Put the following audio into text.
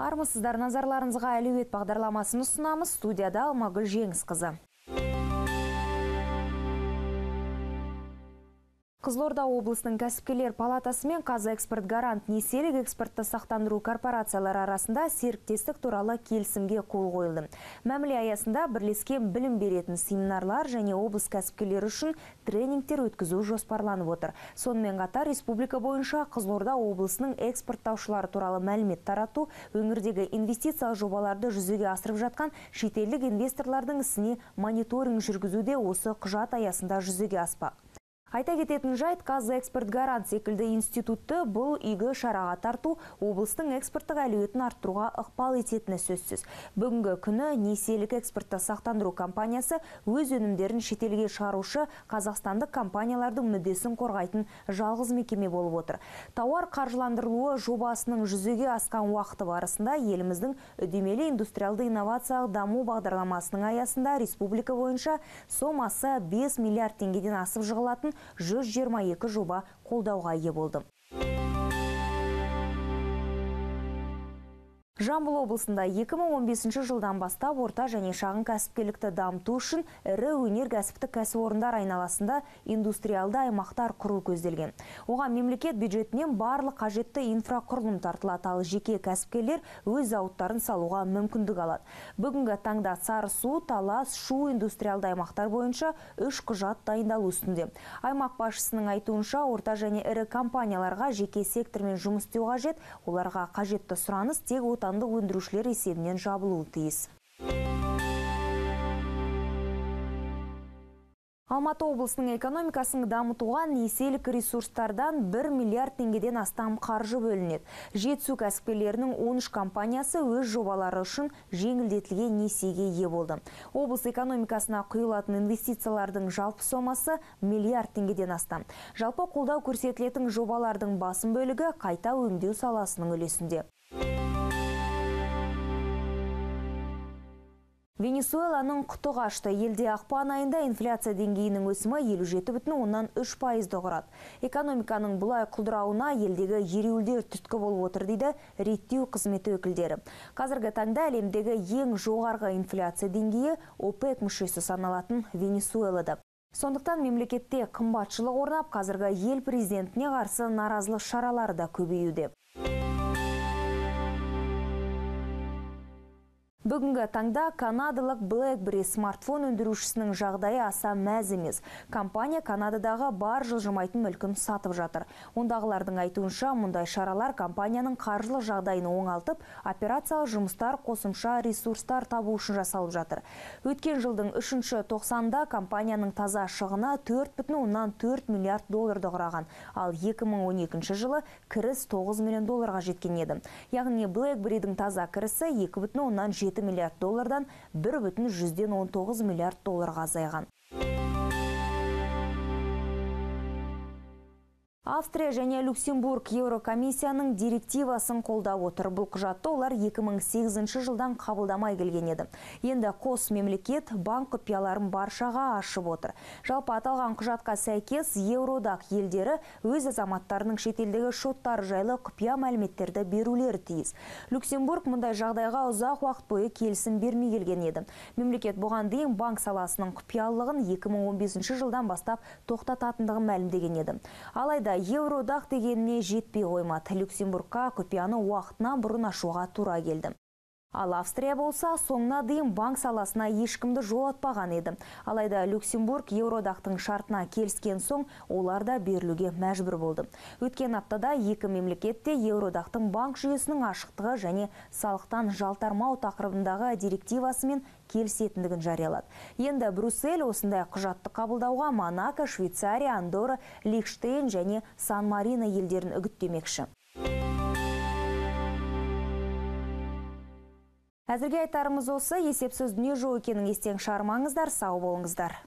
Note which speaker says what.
Speaker 1: Армысыздар, назарларыңызға әлеует бағдарламасын ұсынамыз. Студияда Алмагүл Жеңісқызы. Қызылорда облысының кәсіпкерлер палатасы мен Қазэкспортгарант несиелік экспортты сақтандыру корпорациялары арасында серіктестік туралы келісімге қол қойылды. Мәміле аясында бірлескен білім беретін семинарлар және облыс кәсіпкерлері үшін тренингтер өткізу жоспарланып отыр. Сонымен қатар республика бойынша Қызылорда облысының экспорттаушылары туралы мәлімет тарату, өңірдегі инвестициялық жобаларды жүзеге асырып жатқан шетелдік инвесторлардың ісіне мониторинг жүргізуде осы құжат аясында жүзеге аспақ. Айта кететін жайт, Қазэкспортгарант секілді институтты бұл игі шараға тарту облыстың экспорттық әлеуетін арттыруға ықпал ететіні сөзсіз. Бүгінгі күні несиелік экспортты сақтандыру компаниясы өз өнімдерін шетелге шығарушы қазақстандық компаниялардың мүддесін қорғайтын жалғыз мекеме болып отыр. Тауар қаржыландырылуы жобасының жүзеге асқан уақыты барысында еліміздің үдемелі индустриалды инновациялық даму бағдарламасының аясында республика бойынша сомасы 5 миллиард теңгеден асып жығылатын 122 жоба қолдауға ие болды. Жамбыл облысында 2015 жылдан бастап орта және шағын кәсіпкерлікті дамыту үшін ірі өнеркәсіптік кәсіпорындар айналасында индустриалды аймақтар құру көзделген. Оған мемлекет бюджетінен барлық қажетті инфрақұрылым тартылады, ал жеке кәсіпкерлер өз зауыттарын салуға мүмкіндік алады. Бүгінгі таңда Сарысу, Талас, Шу индустриалды аймақтар бойынша 3 құжат дайындалу үстінде. Аймақ басшысының айтуынша, орта және ірі компанияларға жеке сектормен жұмыс істеу қажет, оларға қажетті сұраныс тек отандық өндірушілер есебінен жабылуы тиіс. Алматы облысының экономикасын дамытуға несиелік ресурстардан 1 миллиард теңгеден астам қаржы бөлінеді. Жетісу кәсіпкерлерінің 13 компаниясы өз жобалары үшін жеңілдетілген несиеге ие болды. Облыс экономикасына құйылатын инвестициялардың жалпы сомасы миллиард теңгеден астам. Жалпы қолдау көрсетілетін жобалардың басым бөлігі қайта өңдеу саласының үлесінде. Венесуэланың құты қашты. Елде ақпан айында инфляция деңгейінің өсімі 57,3%-ды құрады. Экономиканың бұлай құлдырауына елдегі ереуілдер түрткі болып отыр дейді реттеу қызметі өкілдері. Қазіргі таңда әлемдегі ең жоғарғы инфляция деңгейі ОПЕК мүшесі саналатын Венесуэлада. Сондықтан мемлекетте қымбатшылық орнап, қазіргі ел президентіне қарсы наразылық шаралары да көбеюде. Бүгінгі таңда канадалық BlackBerry смартфон өндірушісінің жағдайы аса мәз емес. Компания Канададағы бар жылжымайтын мүлкін сатып жатыр. Ондағылардың айтуынша, мұндай шаралар компанияның қаржылық жағдайын оңалтып, операциялық жұмыстар, қосымша ресурстар табу үшін жасалып жатыр. Өткен жылдың 3-90-да компанияның таза шығыны 4,4 миллиард долларды құраған, ал 2012 жылы кіріс 9 миллион долларға жеткен еді. Яғни BlackBerry'дің таза кірісі 2,7 миллиард доллардан 1,19 миллиард долларға азайған. Австрия және Люксембург Еурокомиссияның директивасын қолдап отыр. Бұл құжатты олар 2008 жылдан қабылдамай келген еді. Енді қос мемлекет банк құпияларын баршаға ашып отыр. Жалпы аталған құжатқа сәйкес Еуроодақ елдері өз азаматтарының шетелдегі шоттары жайлы құпия мәліметтерді берулері тиіс. Люксембург мұндай жағдайға ұзақ уақыт бойы келісім бермей келген еді. Мемлекет бұған дейін банк саласының құпиялылығын 2015 жылдан бастап тоқтататындығын мәлімдеген еді. Алайда Еуроодақ дегеніне жетпей қоймады. Люксембургқа құпияны уақытына бұрын ашуға тура келді. Ал Австрия болса, соңына дейін банк саласына ешкімді жолатпаған еді. Алайда Люксембург Еуроодақтың шартына келіскен соң, олар да берілуге мәжбүр болды. Өткен аптада екі мемлекетте Еуроодақтың банк жүйесінің ашықтығы және салықтан жалтармау тақырыбындағы директивасымен келісетіндігін жариялады. Енді Брюссель осындай құжатты қабылдауға Монако, Швейцария, Андорра, Лихтенштейн және Сан-Марино елдерін үгіттемекші. Әзірге айтарымыз осы, есепсіз дүние жоқ екенін естен шығармаңыздар, сау болыңыздар.